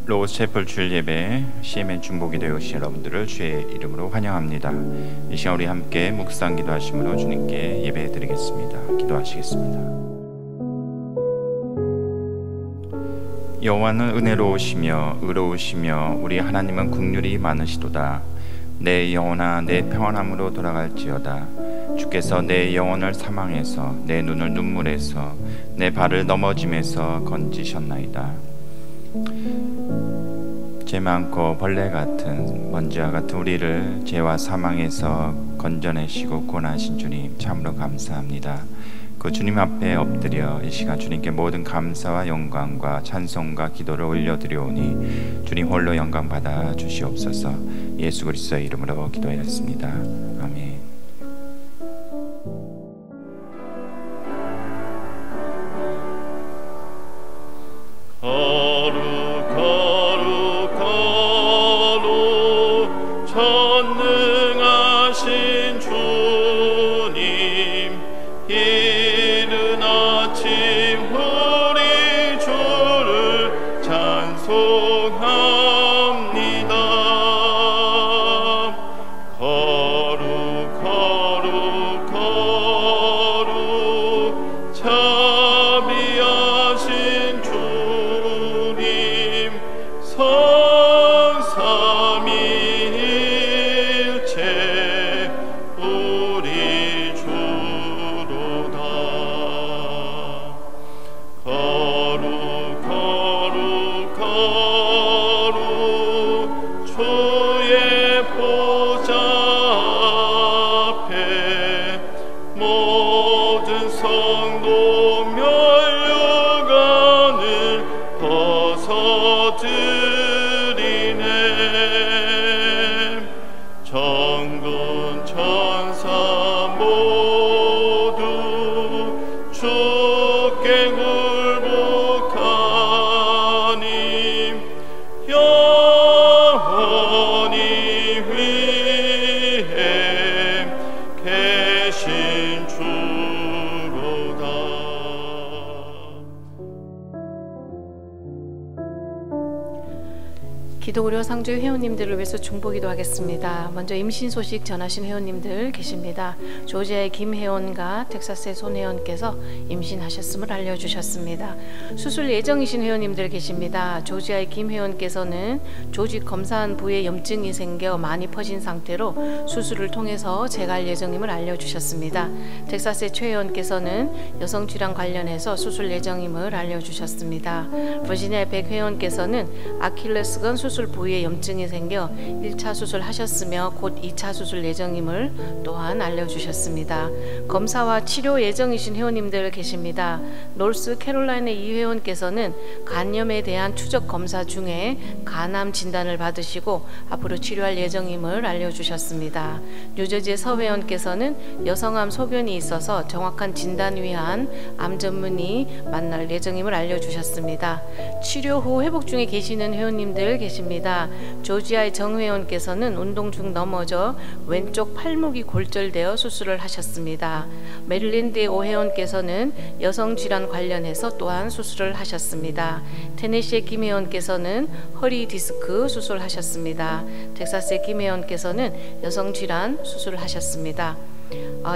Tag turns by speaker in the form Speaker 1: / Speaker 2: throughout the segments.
Speaker 1: 로스채플 주일 예배 CMN 중보기도에 오신 여러분들을 주의 이름으로 환영합니다. 이 시간 우리 함께 묵상 기도하심으로 주님께 예배 드리겠습니다. 기도하시겠습니다. 여호와는 은혜로우시며 의로우시며 우리 하나님은 긍휼이 많으시도다. 내 영혼아 내 평안함으로 돌아갈지어다. 주께서 내 영혼을 사망에서 내 눈을 눈물에서 내 발을 넘어짐에서 건지셨나이다. 죄 많고 벌레 같은 먼지와 같은 우리를 죄와 사망에서 건져내시고 구원하신 주님 참으로 감사합니다. 그 주님 앞에 엎드려 이 시간 주님께 모든 감사와 영광과 찬송과 기도를 올려드려오니 주님 홀로 영광 받아 주시옵소서. 예수 그리스도의 이름으로 기도하였습니다. 아멘.
Speaker 2: 전능하신 주님 이른 아침 우리 주를 찬송합니다. 거룩 거룩 거룩 자비하신 주님 성삼위일체 우리 주로다. 거룩 거룩 거룩 주의 보좌 앞에 모든 성도 면류관을 벗어드리네. 전군 천사 모두 주께 굴복하니 영원히 위에 계신 주로다.
Speaker 3: 기도구려 상주의 회원님들을 위해서 중보기도 하겠습니다. 먼저 임신 소식 전하신 회원님들 계십니다. 조지아의 김회원과 텍사스의 손회원께서 임신하셨음을 알려주셨습니다. 수술 예정이신 회원님들 계십니다. 조지아의 김회원께서는 조직 검사한 부위에 염증이 생겨 많이 퍼진 상태로 수술을 통해서 재갈 예정임을 알려주셨습니다. 텍사스의 최 회원께서는 여성질환 관련해서 수술 예정임을 알려주셨습니다. 버지니아의 백 회원께서는 아킬레스건 수술 부위에 염증이 생겨 1차 수술하셨으며 곧 2차 수술 예정임을 또한 알려주셨습니다. 검사와 치료 예정이신 회원님들 계십니다. 노스캐롤라이나 이 회원께서는 간염에 대한 추적 검사 중에 간암 진단을 받으시고 앞으로 치료할 예정임을 알려주셨습니다. 뉴저지의 서 회원께서는 여성암 소견이 있어서 정확한 진단 위한 암 전문의 만날 예정임을 알려주셨습니다. 치료 후 회복 중에 계시는 회원님들 계십니다. 조지아의 정 회원께서는 운동 중 넘어져 왼쪽 팔목이 골절되어 수술을 하셨습니다. 메릴랜드의 오 회원께서는 여성질환 관련해서 또한 수술을 하셨습니다. 테네시의 김 회원께서는 허리 디스크 수술하셨습니다. 텍사스의 김 회원께서는 여성질환 수술을 하셨습니다.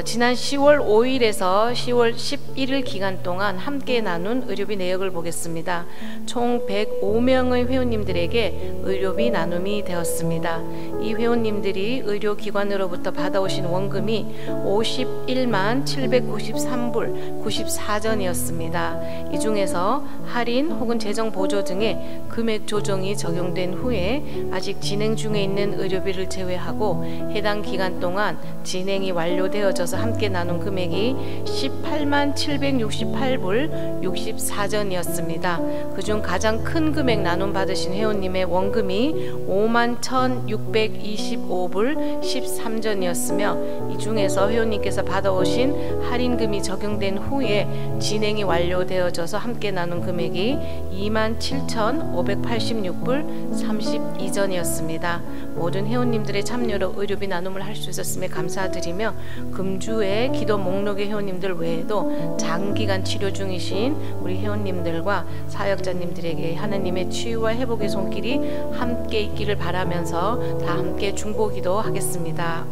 Speaker 3: 지난 10월 5일에서 10월 11일 기간 동안 함께 나눈 의료비 내역을 보겠습니다. 총 105명의 회원님들에게 의료비 나눔이 되었습니다. 이 회원님들이 의료기관으로부터 받아오신 원금이 51만 793불 94전이었습니다. 이 중에서 할인 혹은 재정보조 등의 금액 조정이 적용된 후에 아직 진행 중에 있는 의료비를 제외하고 해당 기간 동안 진행이 완료되어져서 함께 나눈 금액이 18만 768불 64전이었습니다. 그중 가장 큰 금액 나눔 받으신 회원님의 원금이 5만 1625불 13전이었으며 이 중에서 회원님께서 받아오신 할인금이 적용된 후에 진행이 완료되어져서 함께 나눈 금액이 2만 7,586불 32전이었습니다. 모든 회원님들의 참여로 의료비 나눔을 할 수 있었음에 감사드리며 금주의 기도 목록의 회원님들 외에도 장기간 치료 중이신 우리 회원님들과 사역자님들에게 하나님의 치유와 회복의 손길이 함께 있기를 바라면서 다 함께 중보기도 하겠습니다.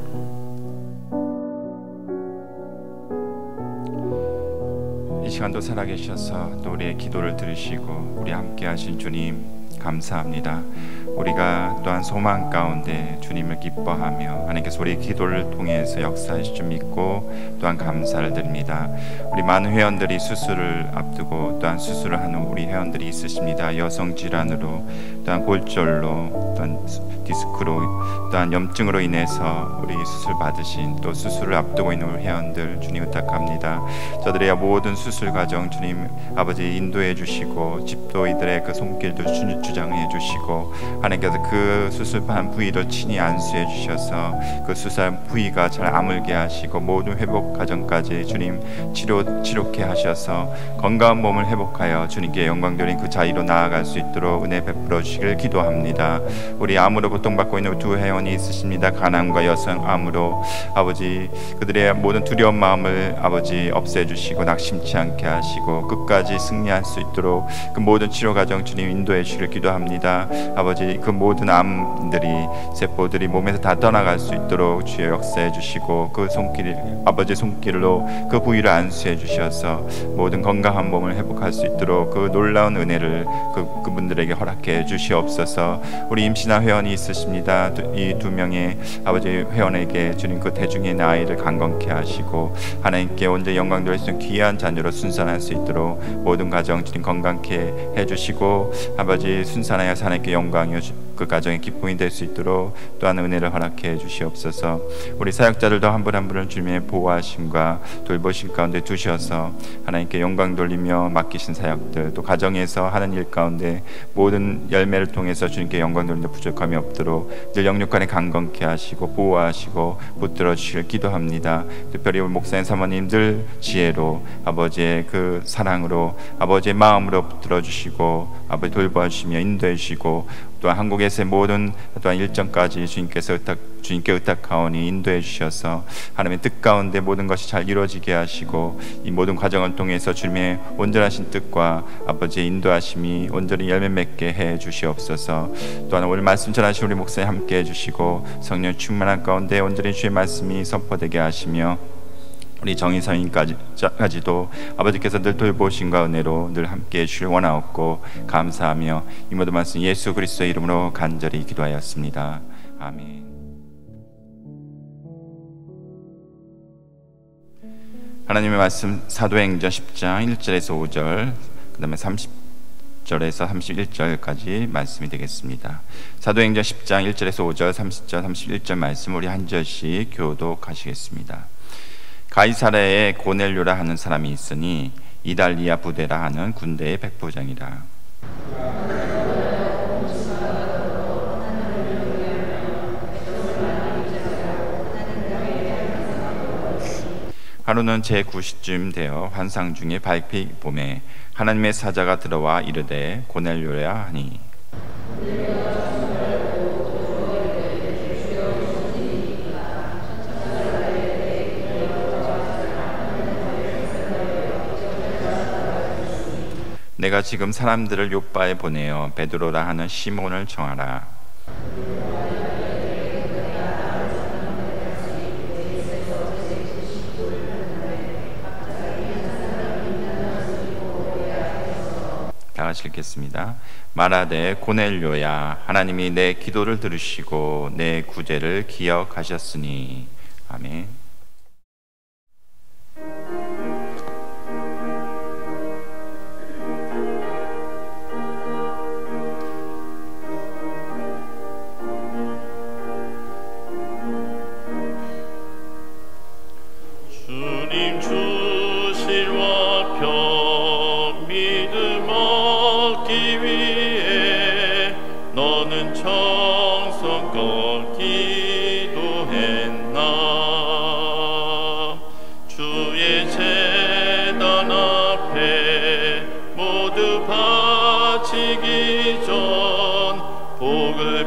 Speaker 1: 이 시간도 살아계셔서 또 우리의 기도를 들으시고 우리 함께 하신 주님 감사합니다. 우리가 또한 소망 가운데 주님을 기뻐하며 하나님께서 우리의 기도를 통해서 역사하실 줄 믿고 또한 감사를 드립니다. 우리 많은 회원들이 수술을 앞두고 또한 수술을 하는 우리 회원들이 있으십니다. 여성 질환으로 또한 골절로 또한 디스크로 또한 염증으로 인해서 우리 수술 받으신 또 수술을 앞두고 있는 우리 회원들 주님 부탁합니다. 저들의 모든 수술 과정 주님 아버지 인도해 주시고 집도이들의 그 손길도 주장해 주시고 하나님께서 그 수술한 부위를 친히 안수해 주셔서 그 수술한 부위가 잘 아물게 하시고 모든 회복 과정까지 주님 치료케 하셔서 건강한 몸을 회복하여 주님께 영광 돌린 그 자리로 나아갈 수 있도록 은혜 베풀어 주시길 기도합니다. 우리 암으로 고통받고 있는 두 회원이 있으십니다. 가난과 여성 암으로 아버지 그들의 모든 두려운 마음을 아버지 없애주시고 낙심치 않게 하시고 끝까지 승리할 수 있도록 그 모든 치료 과정 주님 인도해 주시길 기도합니다. 아버지 그 모든 암들이 세포들이 몸에서 다 떠나갈 수 있도록 주여 역사해 주시고 그 손길 아버지 손길로 그 부위를 안수해 주셔서 모든 건강한 몸을 회복할 수 있도록 그 놀라운 은혜를 그분들에게 허락해 주시옵소서. 우리 임신한 회원이 있으십니다. 이 두 명의 아버지 회원에게 주님 그 대중의 아이를 강건케 하시고 하나님께 온전히 영광 돌릴 수 있는 귀한 자녀로 순산할 수 있도록 모든 가정 주님 건강케 해주시고 아버지 순산하여 하나님께 영광이요 그 가정의 기쁨이 될 수 있도록 또한 은혜를 허락해 주시옵소서. 우리 사역자들도 한 분 한 분을 주님의 보호하심과 돌보심 가운데 두셔서 하나님께 영광 돌리며 맡기신 사역들 또 가정에서 하는 일 가운데 모든 열매를 통해서 주님께 영광 돌리는 데 부족함이 없도록 늘 영육간에 강건케 하시고 보호하시고 붙들어 주시길 기도합니다. 특별히 우리 목사님 사모님들 지혜로 아버지의 그 사랑으로 아버지의 마음으로 붙들어 주시고 아버지 돌봐 주시며 인도해 주시고 또한 한국에서의 모든 또한 일정까지 주님께 의탁하오니 인도해 주셔서 하나님의 뜻 가운데 모든 것이 잘 이루어지게 하시고 이 모든 과정을 통해서 주님의 온전하신 뜻과 아버지의 인도하심이 온전히 열매 맺게 해 주시옵소서. 또한 오늘 말씀 전하신 우리 목사님 함께 해 주시고 성령 충만한 가운데 온전히 주의 말씀이 선포되게 하시며 우리 정의서인까지도 아버지께서 늘 돌보심과 은혜로 늘 함께해 주시길 원하옵고 감사하며 이 모든 말씀 예수 그리스도의 이름으로 간절히 기도하였습니다. 아멘. 하나님의 말씀 사도행전 10장 1절에서 5절 그 다음에 30절에서 31절까지 말씀이 되겠습니다. 사도행전 10장 1절에서 5절 30절 31절 말씀 우리 한 절씩 교독하시겠습니다. 가이사랴에 고넬료라 하는 사람이 있으니 이달리아 부대라 하는 군대의 백부장이라. 하루는 제9시쯤 되어 환상 중에 밝히 봄에 하나님의 사자가 들어와 이르되 고넬료라 하니 내가 지금 사람들을 요바에 보내어 베드로라 하는 시몬을 청하라. 다 같이 읽겠습니다. 말하되 고넬료야 하나님이 내 기도를 들으시고 내 구제를 기억하셨으니. 아멘.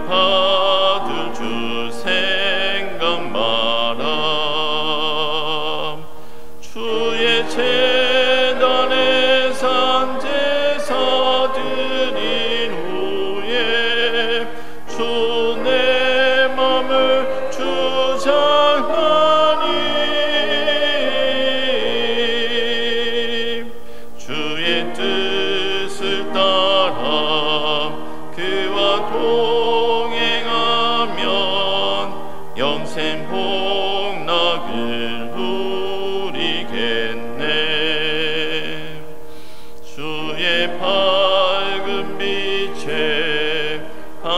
Speaker 2: 받을 주 생각 마라.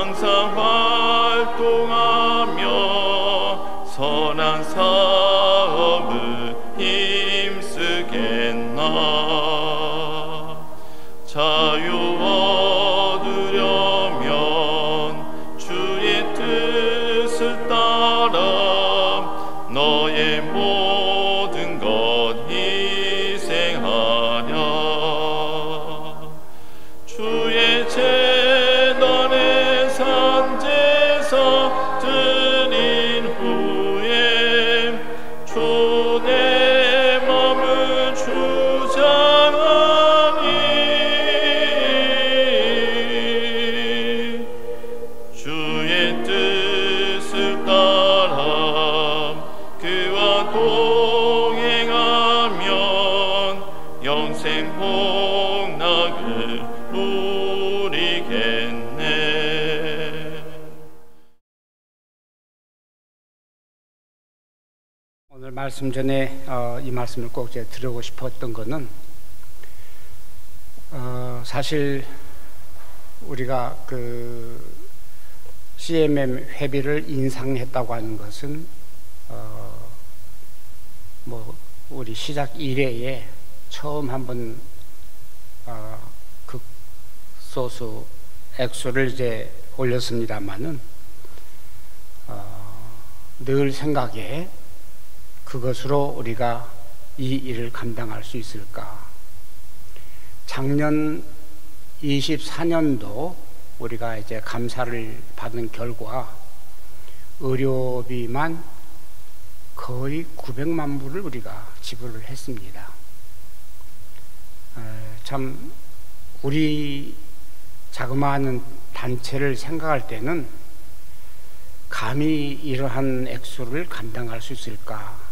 Speaker 2: 항상 활동하며 선한 사업을 힘쓰겠나. 자유 얻으려면 주의 뜻을 따라 너의 모든 것 희생하랴. 주의 재단에 산제사 드린 후에 주 내 맘을 주장하니. 주의 뜻을 따라 그와 동행하면 영생 복락을 누리겠네.
Speaker 4: 오늘 말씀 전에 이 말씀을 꼭 제가 드리고 싶었던 것은 사실 우리가 그 CMM 회비를 인상했다고 하는 것은 뭐 우리 시작 이래에 처음 한번 극소수 액수를 이제 올렸습니다만은 늘 생각에 그것으로 우리가 이 일을 감당할 수 있을까. 작년 24년도 우리가 이제 감사를 받은 결과 의료비만 거의 900만 불을 우리가 지불을 했습니다. 참 우리 자그마한 단체를 생각할 때는 감히 이러한 액수를 감당할 수 있을까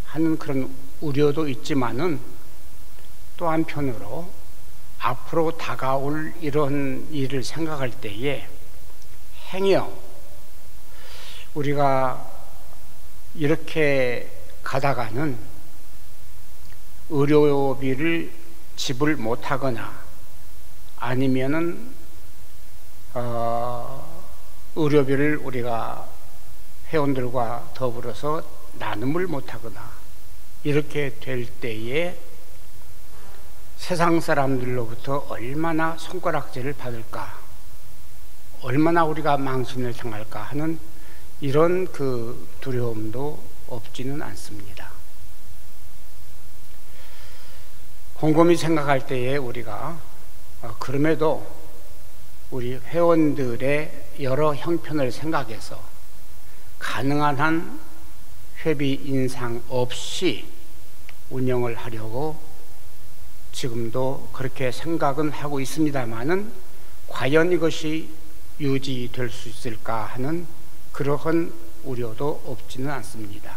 Speaker 4: 하는 그런 우려도 있지만은 또 한편으로 앞으로 다가올 이런 일을 생각할 때에 행여 우리가 이렇게 가다가는 의료비를 지불 못하거나 아니면은 의료비를 우리가 회원들과 더불어서 나눔을 못하거나 이렇게 될 때에 세상 사람들로부터 얼마나 손가락질을 받을까, 얼마나 우리가 망신을 당할까 하는 이런 그 두려움도 없지는 않습니다. 곰곰이 생각할 때에 우리가 그럼에도 우리 회원들의 여러 형편을 생각해서 가능한 한 회비 인상 없이 운영을 하려고 지금도 그렇게 생각은 하고 있습니다만은 과연 이것이 유지될 수 있을까 하는 그러한 우려도 없지는 않습니다.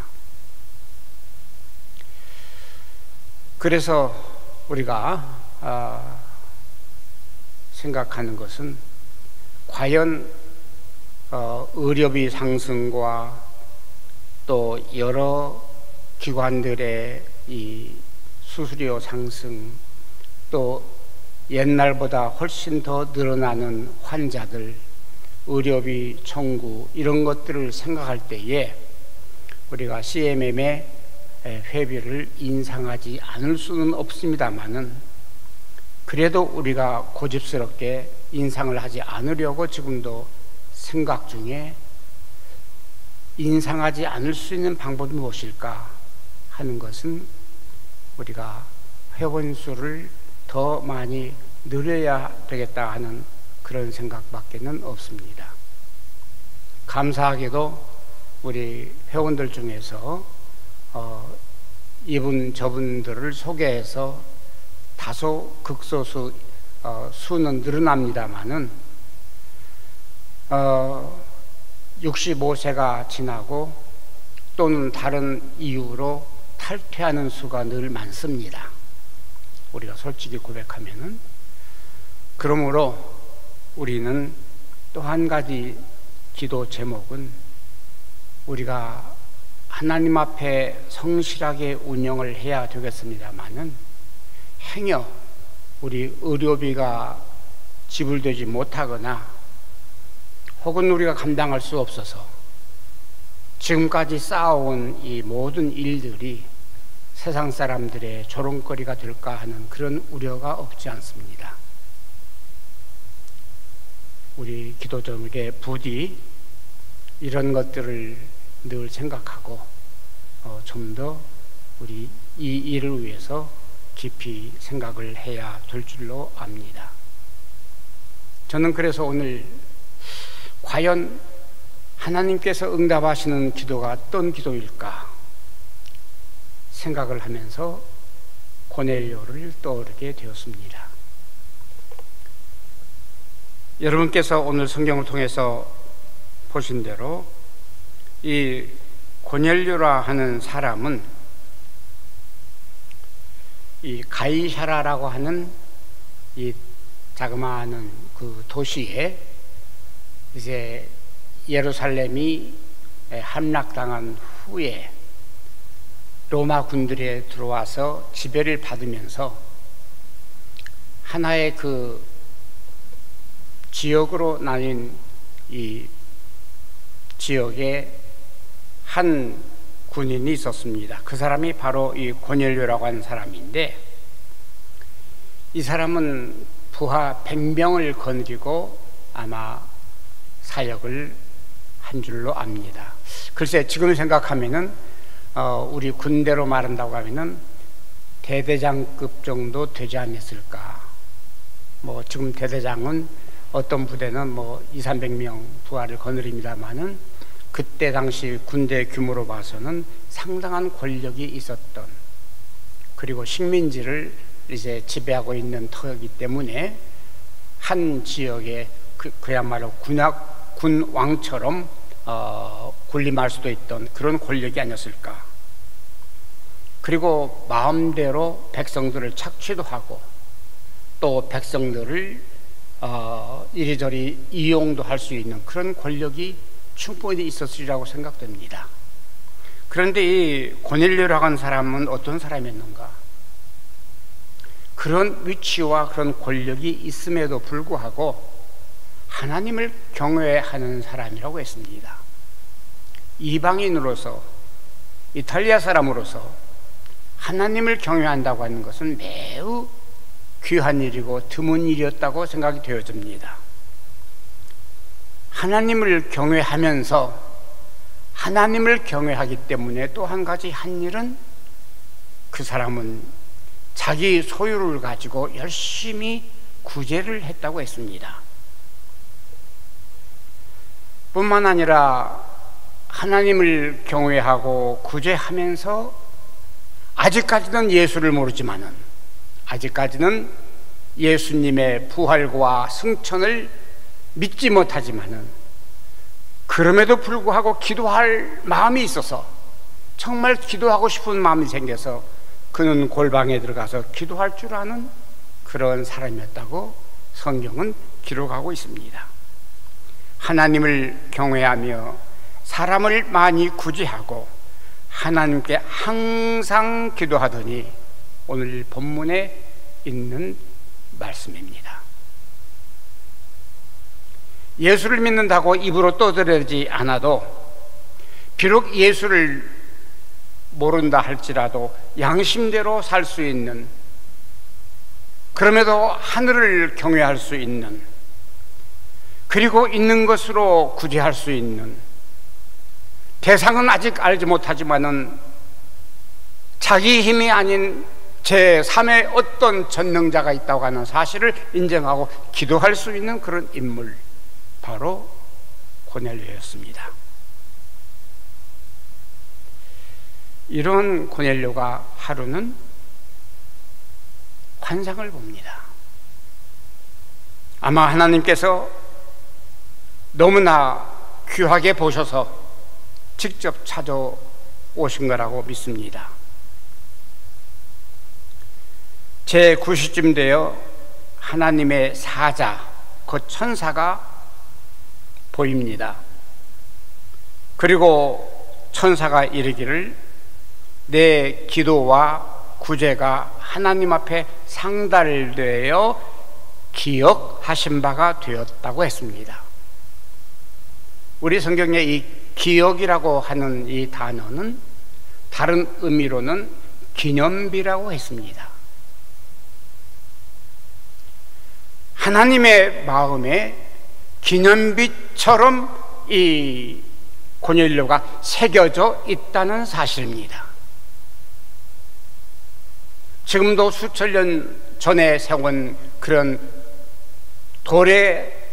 Speaker 4: 그래서 우리가 생각하는 것은 과연 의료비 상승과 또 여러 기관들의 이 수수료 상승, 또 옛날보다 훨씬 더 늘어나는 환자들, 의료비 청구 이런 것들을 생각할 때에 우리가 CMM의 회비를 인상하지 않을 수는 없습니다만은 그래도 우리가 고집스럽게 인상을 하지 않으려고 지금도 생각 중에 인상하지 않을 수 있는 방법이 무엇일까 하는 것은 우리가 회원 수를 더 많이 늘려야 되겠다 하는 그런 생각밖에는 없습니다. 감사하게도 우리 회원들 중에서 이분 저분들을 소개해서 다소 극소수 수는 늘어납니다마는 65세가 지나고 또는 다른 이유로 탈퇴하는 수가 늘 많습니다. 우리가 솔직히 고백하면은. 그러므로 우리는 또 한 가지 기도 제목은 우리가 하나님 앞에 성실하게 운영을 해야 되겠습니다마는 행여 우리 의료비가 지불되지 못하거나 혹은 우리가 감당할 수 없어서 지금까지 쌓아온 이 모든 일들이 세상 사람들의 조롱거리가 될까 하는 그런 우려가 없지 않습니다. 우리 기도자에게 부디 이런 것들을 늘 생각하고 좀 더 우리 이 일을 위해서 깊이 생각을 해야 될 줄로 압니다. 저는 그래서 오늘 과연 하나님께서 응답하시는 기도가 어떤 기도일까 생각을 하면서 고넬료를 떠오르게 되었습니다. 여러분께서 오늘 성경을 통해서 보신 대로 이 고넬료라 하는 사람은 이 가이사라라고 하는 이 자그마한 그 도시에 이제 예루살렘이 함락당한 후에 로마 군들이 들어와서 지배를 받으면서 하나의 그 지역으로 나뉜 이 지역에 한 군인이 있었습니다. 그 사람이 바로 이 고넬료라고 하는 사람인데, 이 사람은 부하 100명을 거느리고 아마 사역을 한 줄로 압니다. 글쎄 지금 생각하면은 우리 군대로 말한다고 하면은 대대장급 정도 되지 않았을까. 뭐 지금 대대장은 어떤 부대는 뭐 200~300명 부하를 거느립니다만은 그때 당시 군대 규모로 봐서는 상당한 권력이 있었던, 그리고 식민지를 이제 지배하고 있는 터이기 때문에 한 지역에 그야말로 군 왕처럼 군림할 수도 있던 그런 권력이 아니었을까. 그리고 마음대로 백성들을 착취도 하고 또 백성들을 이리저리 이용도 할 수 있는 그런 권력이 충분히 있었으리라고 생각됩니다. 그런데 이 고넬료라고 하는 사람은 어떤 사람이었는가? 그런 위치와 그런 권력이 있음에도 불구하고 하나님을 경외하는 사람이라고 했습니다. 이방인으로서, 이탈리아 사람으로서 하나님을 경외한다고 하는 것은 매우 귀한 일이고 드문 일이었다고 생각이 되어집니다. 하나님을 경외하면서 하나님을 경외하기 때문에 또 한 가지 한 일은, 그 사람은 자기 소유를 가지고 열심히 구제를 했다고 했습니다. 뿐만 아니라 하나님을 경외하고 구제하면서 아직까지는 예수를 모르지만은, 아직까지는 예수님의 부활과 승천을 믿지 못하지만은, 그럼에도 불구하고 기도할 마음이 있어서, 정말 기도하고 싶은 마음이 생겨서 그는 골방에 들어가서 기도할 줄 아는 그런 사람이었다고 성경은 기록하고 있습니다. 하나님을 경외하며 사람을 많이 구제하고 하나님께 항상 기도하더니 오늘 본문에 있는 말씀입니다. 예수를 믿는다고 입으로 떠들지 않아도, 비록 예수를 모른다 할지라도 양심대로 살 수 있는, 그럼에도 하늘을 경외할 수 있는, 그리고 있는 것으로 구제할 수 있는, 대상은 아직 알지 못하지만은 자기 힘이 아닌 제3의 어떤 전능자가 있다고 하는 사실을 인정하고 기도할 수 있는 그런 인물, 바로 고넬료였습니다. 이런 고넬료가 하루는 환상을 봅니다. 아마 하나님께서 너무나 귀하게 보셔서 직접 찾아오신 거라고 믿습니다. 제9시쯤 되어 하나님의 사자, 그 천사가 보입니다. 그리고 천사가 이르기를, 내 기도와 구제가 하나님 앞에 상달되어 기억하신 바가 되었다고 했습니다. 우리 성경에 이 기억이라고 하는 이 단어는 다른 의미로는 기념비라고 했습니다. 하나님의 마음에 기념비처럼 이 고넬료가 새겨져 있다는 사실입니다. 지금도 수천 년 전에 세운 그런 돌에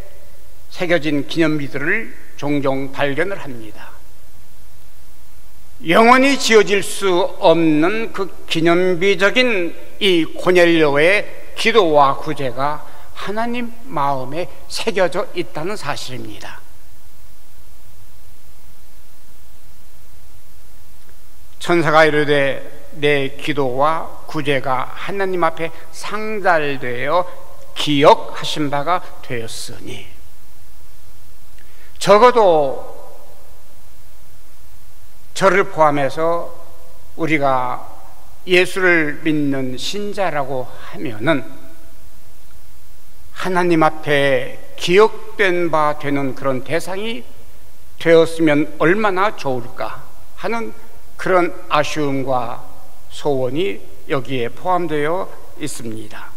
Speaker 4: 새겨진 기념비들을 종종 발견을 합니다. 영원히 지워질 수 없는 그 기념비적인 이 고넬료의 기도와 구제가 하나님 마음에 새겨져 있다는 사실입니다. 천사가 이르되 내 기도와 구제가 하나님 앞에 상달되어 기억하신 바가 되었으니, 적어도 저를 포함해서 우리가 예수를 믿는 신자라고 하면은 하나님 앞에 기억된 바 되는 그런 대상이 되었으면 얼마나 좋을까 하는 그런 아쉬움과 소원이 여기에 포함되어 있습니다.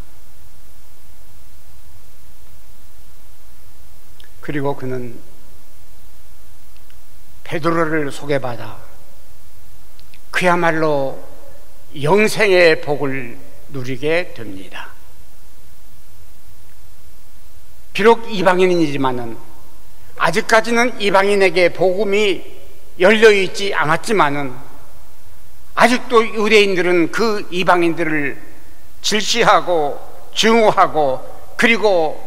Speaker 4: 그리고 그는 베드로를 소개받아 그야말로 영생의 복을 누리게 됩니다. 비록 이방인이지만은 아직까지는 이방인에게 복음이 열려있지 않았지만은 아직도 유대인들은 그 이방인들을 질시하고 증오하고, 그리고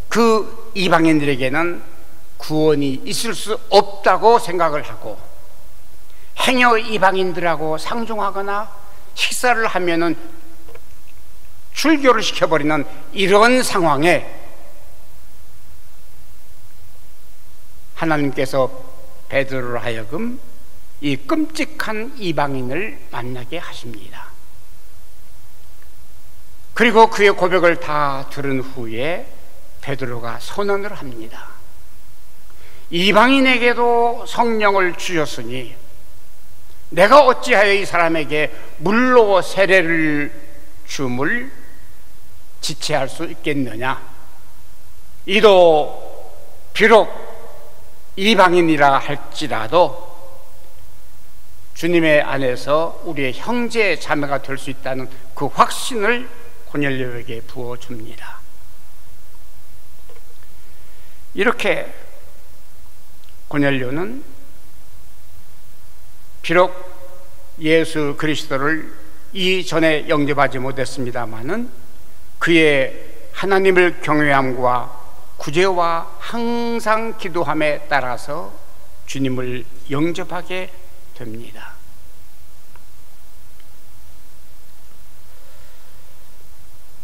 Speaker 4: 그 이방인들에게는 구원이 있을 수 없다고 생각을 하고, 행여 이방인들하고 상종하거나 식사를 하면은 출교를 시켜버리는 이런 상황에 하나님께서 베드로로 하여금 이 끔찍한 이방인을 만나게 하십니다. 그리고 그의 고백을 다 들은 후에 베드로가 선언을 합니다. 이방인에게도 성령을 주셨으니 내가 어찌하여 이 사람에게 물로 세례를 줌을 지체할 수 있겠느냐. 이도 비록 이방인이라 할지라도 주님의 안에서 우리의 형제 자매가 될 수 있다는 그 확신을 고넬료에게 부어줍니다. 이렇게 고넬료는 비록 예수 그리스도를 이전에 영접하지 못했습니다마는 그의 하나님을 경외함과 구제와 항상 기도함에 따라서 주님을 영접하게 됩니다.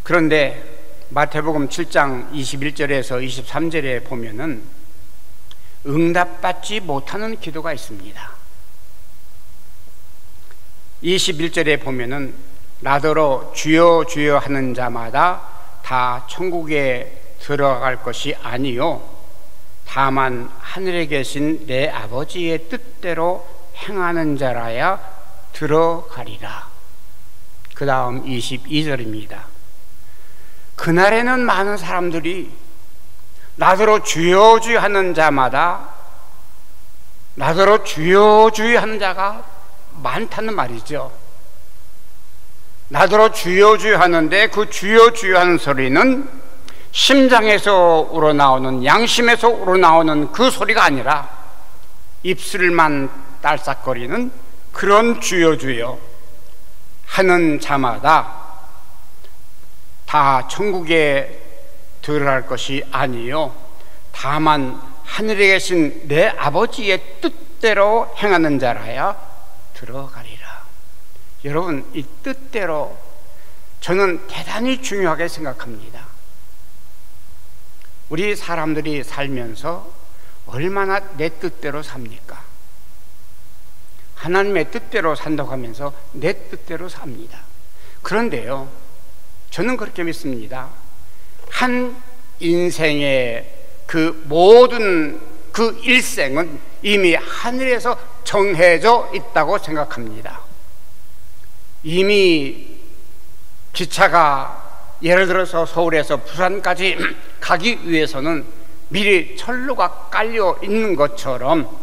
Speaker 4: 그런데 마태복음 7장 21절에서 23절에 보면은 응답받지 못하는 기도가 있습니다. 21절에 보면은 나더러 주여 주여 하는 자마다 다 천국에 들어갈 것이 아니요 다만 하늘에 계신 내 아버지의 뜻대로 행하는 자라야 들어가리라. 그 다음 22절입니다. 그날에는 많은 사람들이 나더러 주여 주여 하는 자마다, 나더러 주여 주여 하는 자가 많다는 말이죠. 나더러 주여 주여 하는데 그 주여 주여 하는 소리는 심장에서 우러나오는, 양심에서 우러나오는 그 소리가 아니라 입술만 딸싹거리는 그런 주여 주여 하는 자마다 다 천국에 들어갈 것이 아니요 다만 하늘에 계신 내 아버지의 뜻대로 행하는 자라야 들어가리라. 여러분, 이 뜻대로 저는 대단히 중요하게 생각합니다. 우리 사람들이 살면서 얼마나 내 뜻대로 삽니까? 하나님의 뜻대로 산다고 하면서 내 뜻대로 삽니다. 그런데요, 저는 그렇게 믿습니다. 한 인생의 그 모든 그 일생은 이미 하늘에서 정해져 있다고 생각합니다. 이미 기차가 예를 들어서 서울에서 부산까지 가기 위해서는 미리 철로가 깔려 있는 것처럼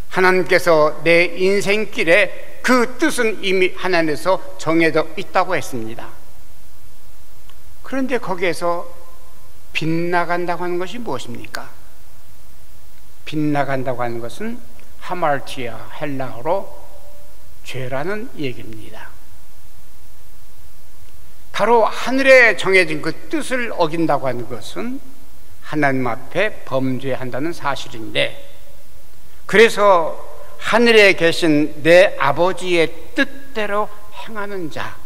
Speaker 4: 하나님께서 내 인생길에 그 뜻은 이미 하나님에서 정해져 있다고 했습니다. 그런데 거기에서 빗나간다고 하는 것이 무엇입니까? 빗나간다고 하는 것은 하말티아, 헬라어로 죄라는 얘기입니다. 바로 하늘에 정해진 그 뜻을 어긴다고 하는 것은 하나님 앞에 범죄한다는 사실인데, 그래서 하늘에 계신 내 아버지의 뜻대로 행하는 자,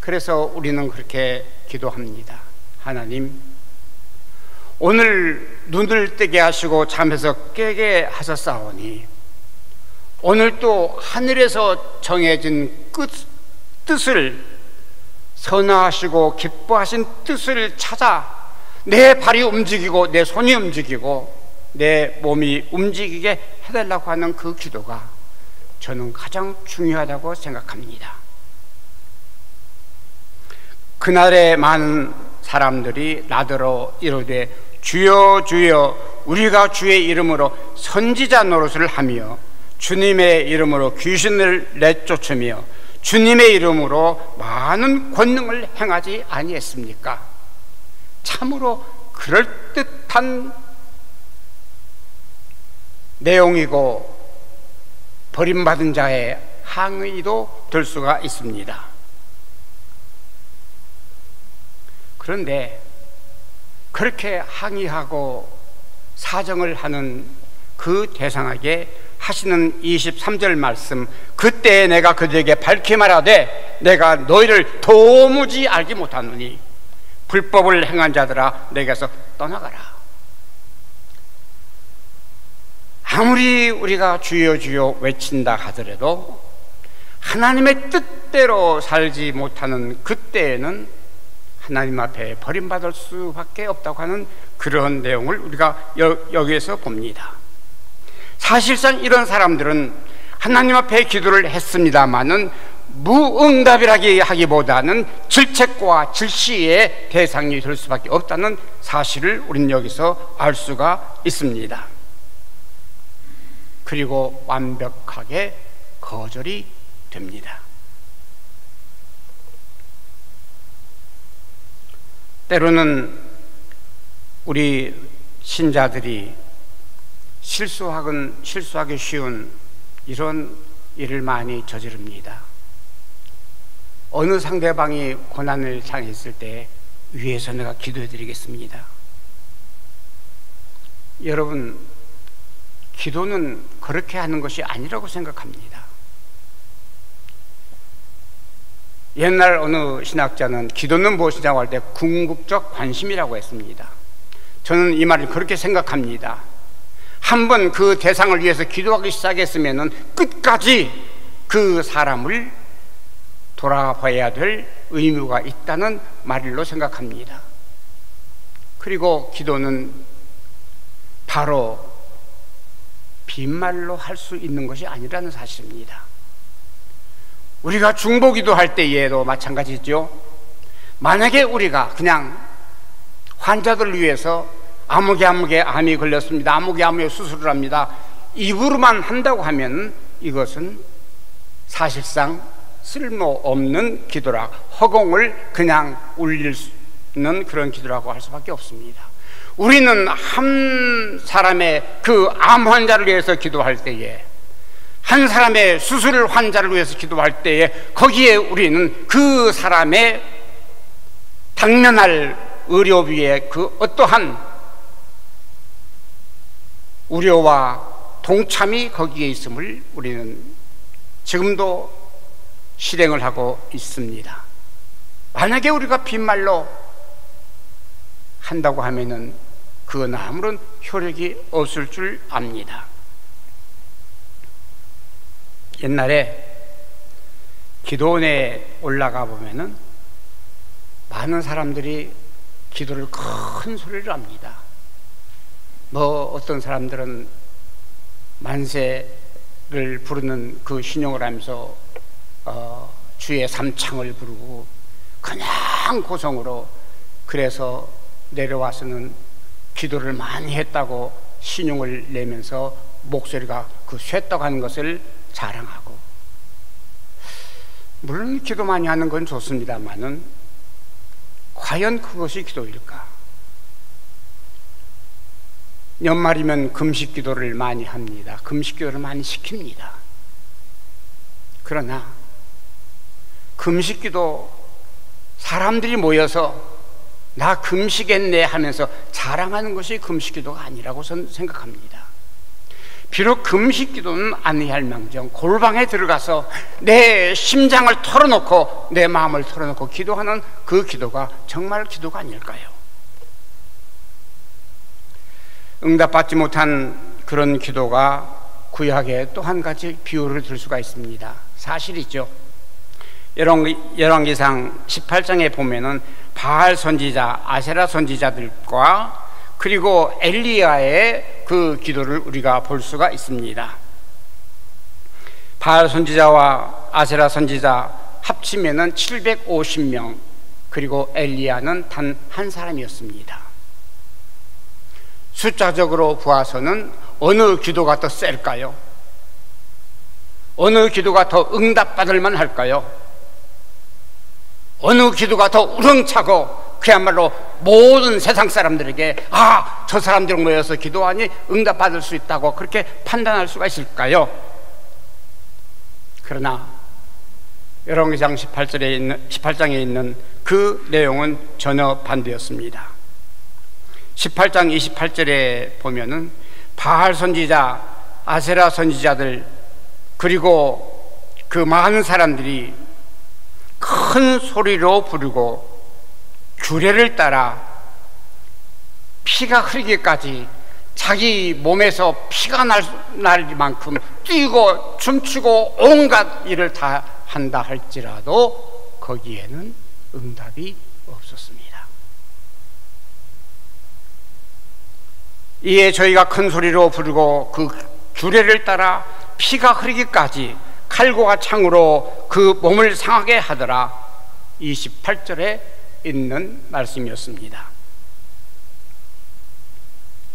Speaker 4: 그래서 우리는 그렇게 기도합니다. 하나님, 오늘 눈을 뜨게 하시고 잠에서 깨게 하셨사오니 오늘 또 하늘에서 정해진 뜻을, 선하시고 기뻐하신 뜻을 찾아 내 발이 움직이고 내 손이 움직이고 내 몸이 움직이게 해달라고 하는 그 기도가 저는 가장 중요하다고 생각합니다. 그날에 많은 사람들이 나더러 이르되 주여 주여 우리가 주의 이름으로 선지자 노릇을 하며 주님의 이름으로 귀신을 내쫓으며 주님의 이름으로 많은 권능을 행하지 아니했습니까? 참으로 그럴듯한 내용이고 버림받은 자의 항의도 될 수가 있습니다. 그런데 그렇게 항의하고 사정을 하는 그 대상에게 하시는 23절 말씀, 그때 내가 그들에게 밝히 말하되 내가 너희를 도무지 알지 못하노니 불법을 행한 자들아 내게서 떠나가라. 아무리 우리가 주여 주여 외친다 하더라도 하나님의 뜻대로 살지 못하는 그때에는 하나님 앞에 버림받을 수밖에 없다고 하는 그런 내용을 우리가 여기에서 봅니다. 사실상 이런 사람들은 하나님 앞에 기도를 했습니다마는 무응답이라기 하기보다는 질책과 질시의 대상이 될 수밖에 없다는 사실을 우리는 여기서 알 수가 있습니다. 그리고 완벽하게 거절이 됩니다. 때로는 우리 신자들이 실수하기 쉬운 이런 일을 많이 저지릅니다. 어느 상대방이 고난을 당했을 때 위에서 내가 기도해 드리겠습니다. 여러분, 기도는 그렇게 하는 것이 아니라고 생각합니다. 옛날 어느 신학자는 기도는 무엇이냐고 할 때 궁극적 관심이라고 했습니다. 저는 이 말을 그렇게 생각합니다. 한번 그 대상을 위해서 기도하기 시작했으면 끝까지 그 사람을 돌아봐야 될 의무가 있다는 말로 생각합니다. 그리고 기도는 바로 빈말로 할 수 있는 것이 아니라는 사실입니다. 우리가 중보기도 할 때에도 마찬가지죠. 만약에 우리가 그냥 환자들을 위해서 아무개 암이 걸렸습니다, 아무개 수술을 합니다, 입으로만 한다고 하면 이것은 사실상 쓸모없는 기도라, 허공을 그냥 울리는 그런 기도라고 할 수밖에 없습니다. 우리는 한 사람의 그 암 환자를 위해서 기도할 때에, 한 사람의 수술 환자를 위해서 기도할 때에 거기에 우리는 그 사람의 당면할 의료비의 그 어떠한 우려와 동참이 거기에 있음을 우리는 지금도 실행을 하고 있습니다. 만약에 우리가 빈말로 한다고 하면은 그건 아무런 효력이 없을 줄 압니다. 옛날에 기도원에 올라가 보면은 많은 사람들이 기도를 큰 소리로 합니다. 어떤 사람들은 만세를 부르는 그 신용을 하면서 주의 삼창을 부르고 그냥 고성으로, 그래서 내려와서는 기도를 많이 했다고 신용을 내면서 목소리가 그 쇠떡하는 것을 자랑하고, 물론 기도 많이 하는 건 좋습니다만은 과연 그것이 기도일까? 연말이면 금식 기도를 많이 합니다. 금식 기도를 많이 시킵니다. 그러나 금식 기도, 사람들이 모여서 나 금식했네 하면서 자랑하는 것이 금식 기도가 아니라고 저는 생각합니다. 비록 금식 기도는 아니할 망정 골방에 들어가서 내 심장을 털어놓고 내 마음을 털어놓고 기도하는 그 기도가 정말 기도가 아닐까요? 응답받지 못한 그런 기도가 구약에 또 한 가지 비유를 들 수가 있습니다. 사실이죠. 열왕기상 18장에 보면은 바알 선지자, 아세라 선지자들과 그리고 엘리야의 그 기도를 우리가 볼 수가 있습니다. 바알 선지자와 아세라 선지자 합치면은 750명, 그리고 엘리야는 단 한 사람이었습니다. 숫자적으로 보아서는 어느 기도가 더 셀까요? 어느 기도가 더 응답받을 만할까요? 어느 기도가 더 우렁차고 그야말로 모든 세상 사람들에게 저 사람들 모여서 기도하니 응답받을 수 있다고 그렇게 판단할 수가 있을까요? 그러나 열왕기상 18장에 있는 그 내용은 전혀 반대였습니다. 18장 28절에 보면은 바알 선지자, 아세라 선지자들, 그리고 그 많은 사람들이 큰 소리로 부르고 규례를 따라 피가 흐르기까지 자기 몸에서 피가 날 만큼 뛰고 춤추고 온갖 일을 다 한다 할지라도 거기에는 응답이 없었습니다. 이에 저희가 큰 소리로 부르고 그 규례를 따라 피가 흐르기까지 칼과 창으로 그 몸을 상하게 하더라. 28절에 있는 말씀이었습니다.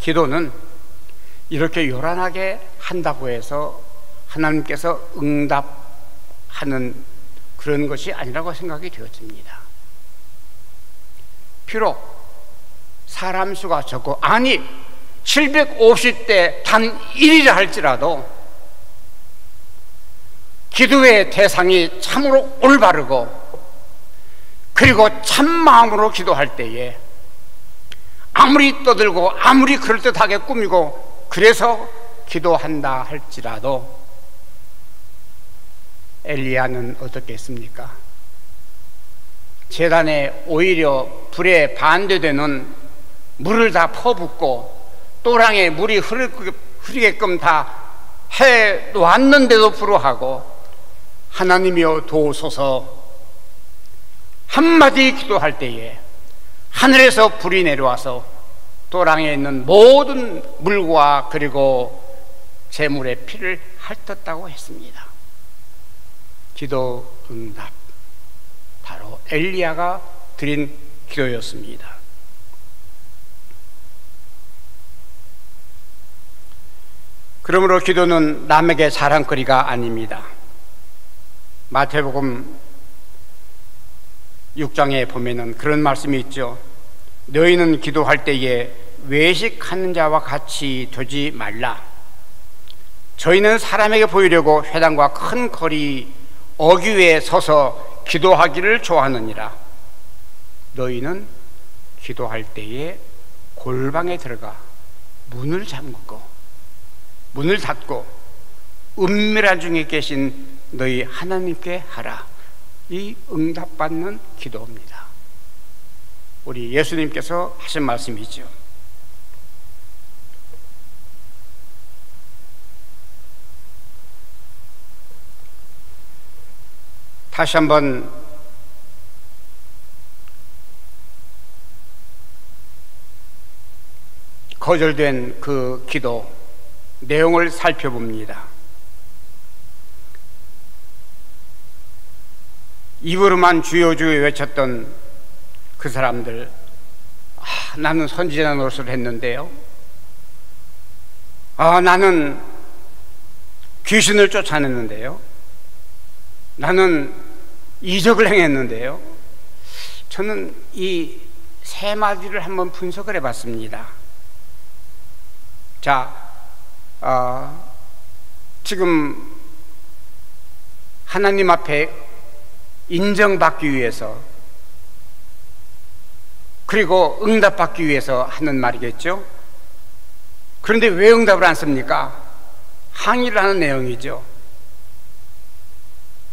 Speaker 4: 기도는 이렇게 요란하게 한다고 해서 하나님께서 응답하는 그런 것이 아니라고 생각이 되어집니다. 비록 사람 수가 적고, 아니 750대 단 1이라 할지라도 기도의 대상이 참으로 올바르고 그리고 참마음으로 기도할 때에 아무리 떠들고 아무리 그럴듯하게 꾸미고 그래서 기도한다 할지라도 엘리야는 어떻게 했습니까? 제단에 오히려 불에 반대되는 물을 다 퍼붓고 또랑에 물이 흐르게끔 다 해놓았는데도 불구하고 하나님이여 도우소서 한마디 기도할 때에 하늘에서 불이 내려와서 또랑에 있는 모든 물과 그리고 재물의 피를 핥았다고 했습니다. 기도 응답, 바로 엘리야가 드린 기도였습니다. 그러므로 기도는 남에게 자랑거리가 아닙니다. 마태복음 6장에 보면은 그런 말씀이 있죠. 너희는 기도할 때에 외식하는 자와 같이 되지 말라. 저희는 사람에게 보이려고 회당과 큰 거리 어귀에 서서 기도하기를 좋아하느니라. 너희는 기도할 때에 골방에 들어가 문을 닫고 은밀한 중에 계신 너희 하나님께 하라. 이 응답받는 기도입니다. 우리 예수님께서 하신 말씀이죠. 다시 한번 거절된 그 기도 내용을 살펴봅니다. 입으로만 주여 주여 외쳤던 그 사람들, 나는 선지자 노릇을 했는데요, 나는 귀신을 쫓아냈는데요, 나는 이적을 행했는데요. 저는 이 세 마디를 한번 분석을 해봤습니다. 자, 지금 하나님 앞에 인정받기 위해서, 그리고 응답받기 위해서 하는 말이겠죠. 그런데 왜 응답을 안 씁니까? 항의를 하는 내용이죠.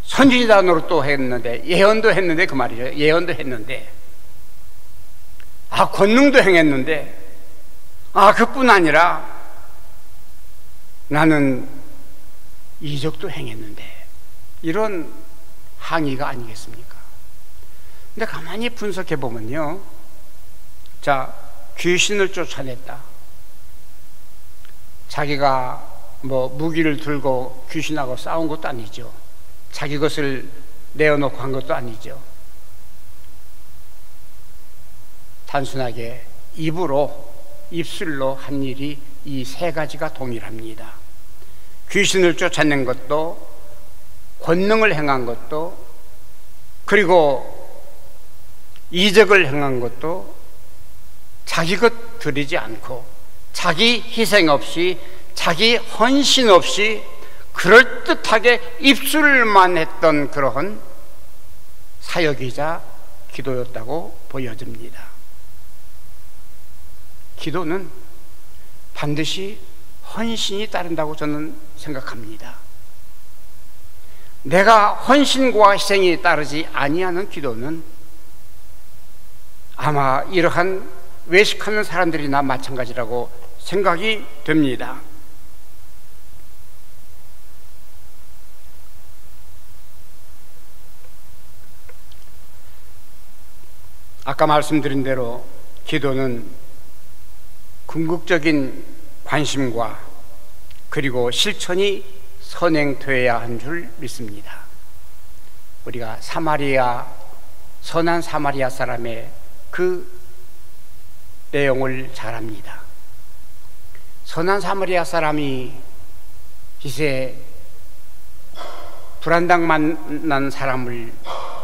Speaker 4: 선지자 노릇도 했는데, 예언도 했는데, 그 말이죠. 예언도 했는데, 권능도 행했는데, 그뿐 아니라 나는 이적도 행했는데, 이런 항의가 아니겠습니까? 근데 가만히 분석해 보면요, 자, 귀신을 쫓아냈다. 자기가 뭐 무기를 들고 귀신하고 싸운 것도 아니죠. 자기 것을 내어놓고 한 것도 아니죠. 단순하게 입술로 한 일이 이 세 가지가 동일합니다. 귀신을 쫓아낸 것도, 권능을 행한 것도, 그리고 이적을 행한 것도 자기 것 드리지 않고, 자기 희생 없이, 자기 헌신 없이 그럴듯하게 입술만 했던 그러한 사역이자 기도였다고 보여집니다. 기도는 반드시 헌신이 따른다고 저는 생각합니다. 내가 헌신과 희생이 따르지 아니하는 기도는 아마 이러한 외식하는 사람들이나 마찬가지라고 생각이 됩니다. 아까 말씀드린 대로 기도는 궁극적인 관심과 그리고 실천이 선행되어야 한 줄 믿습니다. 우리가 선한 사마리아 사람의 그 내용을 잘 압니다. 선한 사마리아 사람이 이제 불안당 만난 사람을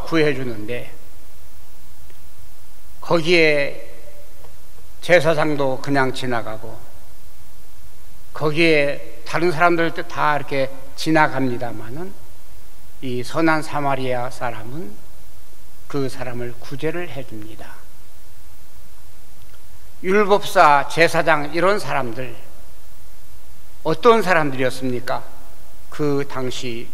Speaker 4: 구해주는데, 거기에 제사장도 그냥 지나가고, 거기에 다른 사람들도 다 이렇게 지나갑니다마는, 이 선한 사마리아 사람은 그 사람을 구제를 해줍니다. 율법사, 제사장, 이런 사람들, 어떤 사람들이었습니까? 그 당시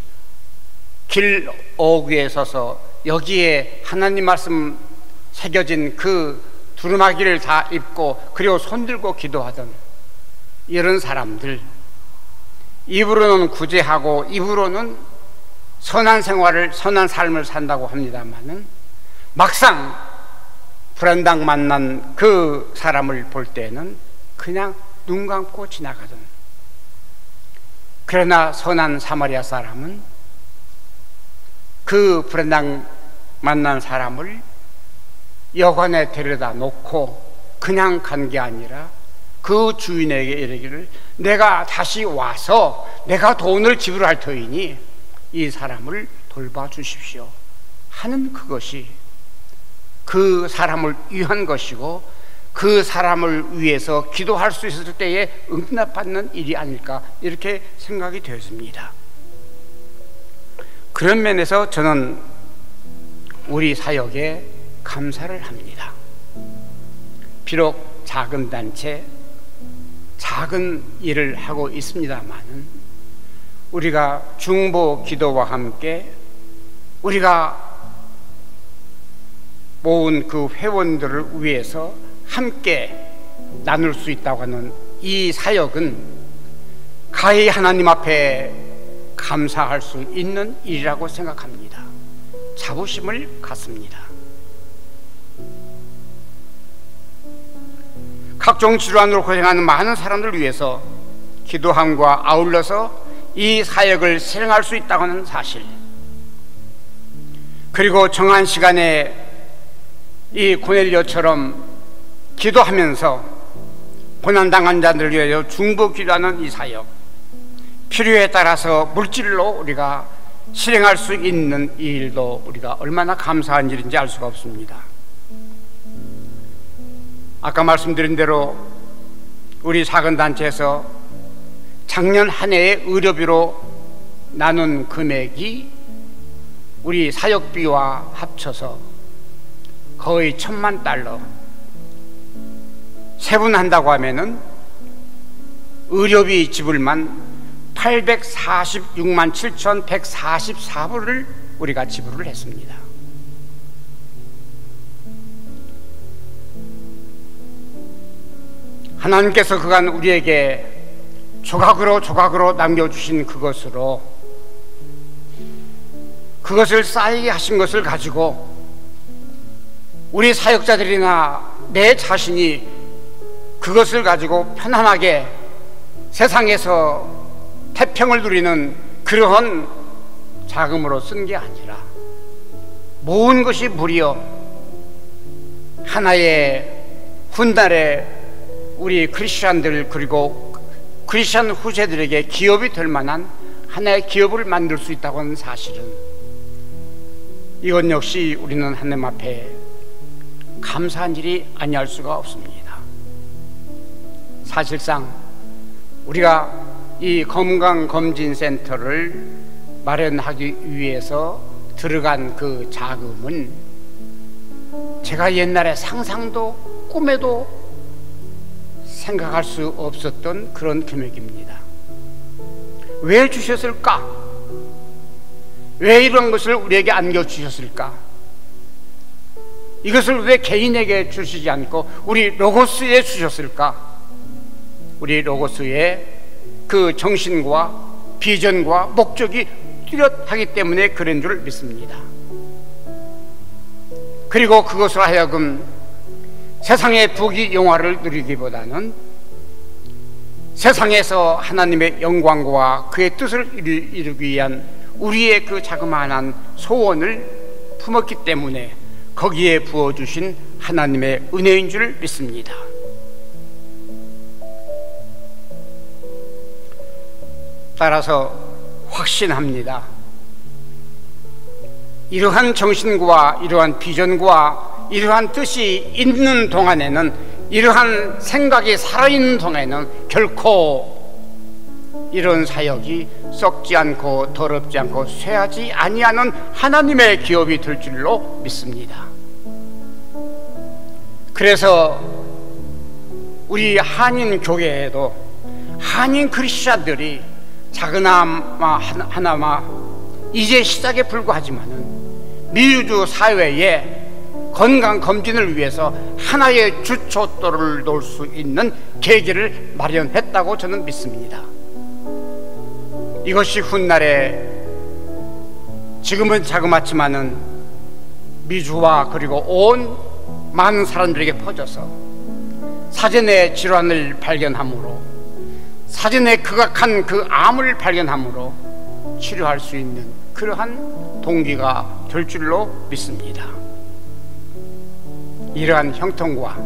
Speaker 4: 길 어귀에 서서 여기에 하나님 말씀 새겨진 그 두루마기를 다 입고, 그리고 손들고 기도하던 이런 사람들, 입으로는 구제하고 입으로는 선한 생활을, 선한 삶을 산다고 합니다마는, 막상 불안당 만난 그 사람을 볼 때는 그냥 눈 감고 지나가던, 그러나 선한 사마리아 사람은 그 불안당 만난 사람을 여관에 데려다 놓고 그냥 간 게 아니라 그 주인에게 이르기를, 내가 다시 와서 내가 돈을 지불할 터이니 이 사람을 돌봐주십시오 하는, 그것이 그 사람을 위한 것이고, 그 사람을 위해서 기도할 수 있을 때에 응답받는 일이 아닐까, 이렇게 생각이 되었습니다. 그런 면에서 저는 우리 사역에 감사를 합니다. 비록 작은 단체, 작은 일을 하고 있습니다마는, 우리가 중보 기도와 함께 우리가 모은 그 회원들을 위해서 함께 나눌 수 있다고 하는 이 사역은 가히 하나님 앞에 감사할 수 있는 일이라고 생각합니다. 자부심을 갖습니다. 각종 질환으로 고생하는 많은 사람들을 위해서 기도함과 아울러서 이 사역을 실행할 수 있다고 하는 사실, 그리고 정한 시간에 이 고넬료처럼 기도하면서 고난당한 자들을 위하여 중보 기도하는 이 사역, 필요에 따라서 물질로 우리가 실행할 수 있는 이 일도 우리가 얼마나 감사한 일인지 알 수가 없습니다. 아까 말씀드린 대로 우리 작은 단체에서 작년 한 해의 의료비로 나눈 금액이 우리 사역비와 합쳐서 거의 $10,000,000. 세분한다고 하면은 의료비 지불만 8,467,144불을 우리가 지불을 했습니다. 하나님께서 그간 우리에게 조각으로 남겨주신 그것으로, 그것을 쌓이게 하신 것을 가지고 우리 사역자들이나 내 자신이 그것을 가지고 편안하게 세상에서 태평을 누리는 그러한 자금으로 쓴 게 아니라 모은 것이 무려 하나의 훗날에 우리 크리스찬들 그리고 크리스찬 후세들에게 기업이 될 만한 하나의 기업을 만들 수 있다고 하는 사실은, 이것 역시 우리는 하나님 앞에 감사한 일이 아니할 수가 없습니다. 사실상 우리가 이 건강검진센터를 마련하기 위해서 들어간 그 자금은 제가 옛날에 상상도 꿈에도 생각할 수 없었던 그런 금액입니다. 왜 주셨을까? 왜 이런 것을 우리에게 안겨주셨을까? 이것을 왜 개인에게 주시지 않고 우리 로고스에 주셨을까? 우리 로고스의 그 정신과 비전과 목적이 뚜렷하기 때문에 그런 줄 믿습니다. 그리고 그것으로 하여금 세상의 부귀 영화를 누리기보다는 세상에서 하나님의 영광과 그의 뜻을 이루기 위한 우리의 그 자그마한 소원을 품었기 때문에 거기에 부어주신 하나님의 은혜인 줄 믿습니다. 따라서 확신합니다. 이러한 정신과 이러한 비전과 이러한 뜻이 있는 동안에는, 이러한 생각이 살아있는 동안에는 결코 이런 사역이 썩지 않고 더럽지 않고 쇠하지 아니하는 하나님의 기업이 될 줄로 믿습니다. 그래서 우리 한인 교회에도 한인 크리스찬들이 작은아마 이제 시작에 불과하지만은 미주주 사회에 건강검진을 위해서 하나의 주춧돌을 놓을 수 있는 계기를 마련했다고 저는 믿습니다. 이것이 훗날에 지금은 자그맣지만은 미주와 그리고 온 많은 사람들에게 퍼져서 사전에 질환을 발견함으로, 사전에 극악한 그 암을 발견함으로 치료할 수 있는 그러한 동기가 될 줄로 믿습니다. 이러한 형통과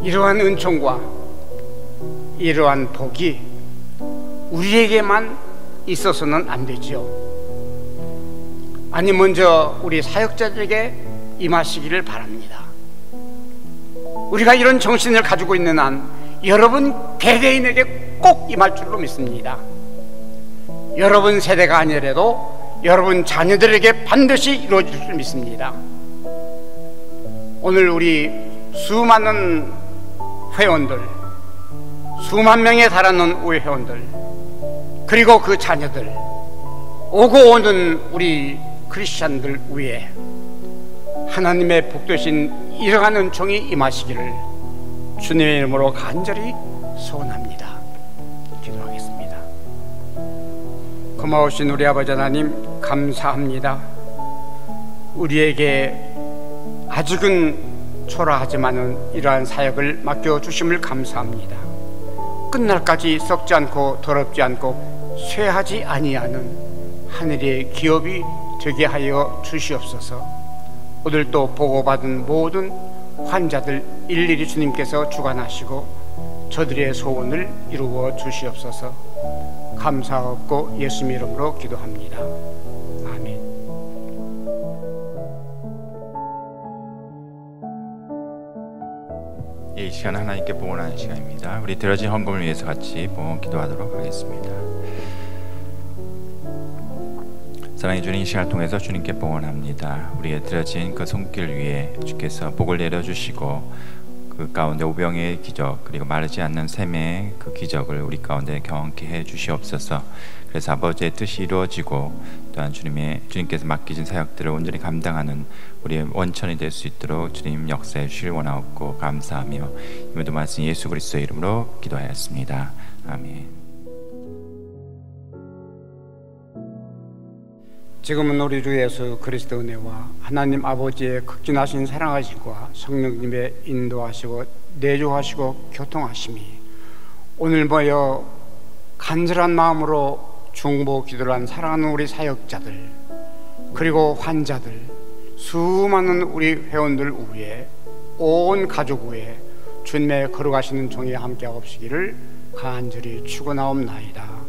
Speaker 4: 이러한 은총과 이러한 복이 우리에게만 있어서는 안 되지요. 아니, 먼저 우리 사역자들에게 임하시기를 바랍니다. 우리가 이런 정신을 가지고 있는 한 여러분 개개인에게 꼭 임할 줄로 믿습니다. 여러분 세대가 아니라도 여러분 자녀들에게 반드시 이루어질 줄 믿습니다. 오늘 우리 수많은 회원들, 수만 명에 달하는 우리 회원들, 그리고 그 자녀들, 오고 오는 우리 크리스찬들 위에 하나님의 복되신 이러한 은총이 임하시기를 주님의 이름으로 간절히 소원합니다. 기도하겠습니다. 고마우신 우리 아버지 하나님, 감사합니다. 우리에게 아직은 초라하지만은 이러한 사역을 맡겨주심을 감사합니다. 끝날까지 썩지 않고 더럽지 않고 쇠하지 아니하는 하늘의 기업이 되게 하여 주시옵소서. 오늘 또 보고받은 모든 환자들 일일이 주님께서 주관하시고 저들의 소원을 이루어 주시옵소서. 감사하고 예수님 이름으로 기도합니다. 아멘.
Speaker 1: 이 시간 하나님께 봉헌하는 시간입니다. 우리 드려진 헌금을 위해서 같이 봉헌 기도하도록 하겠습니다. 사랑해 주님, 이 시간을 통해서 주님께 봉헌합니다. 우리의 드려진 그 손길 위에 주께서 복을 내려주시고 그 가운데 오병의 기적 그리고 마르지 않는 샘의 그 기적을 우리 가운데 경험케 해 주시옵소서. 그래서 아버지의 뜻이 이루어지고 또한 주님께서 맡기신 사역들을 온전히 감당하는 우리의 원천이 될 수 있도록 주님 역사해 주시길 원하옵고 감사하며 이 모든 말씀 예수 그리스도의 이름으로 기도하였습니다. 아멘.
Speaker 4: 지금은 우리 주 예수 그리스도 은혜와 하나님 아버지의 극진하신 사랑하심과 성령님의 인도하시고 내조하시고 교통하심이 오늘 모여 간절한 마음으로 중보 기도를 한 사랑하는 우리 사역자들 그리고 환자들 수많은 우리 회원들 위에 온 가족 위에 주님의 걸어가시는 종이 함께 하옵시기를 간절히 축원하옵나이다.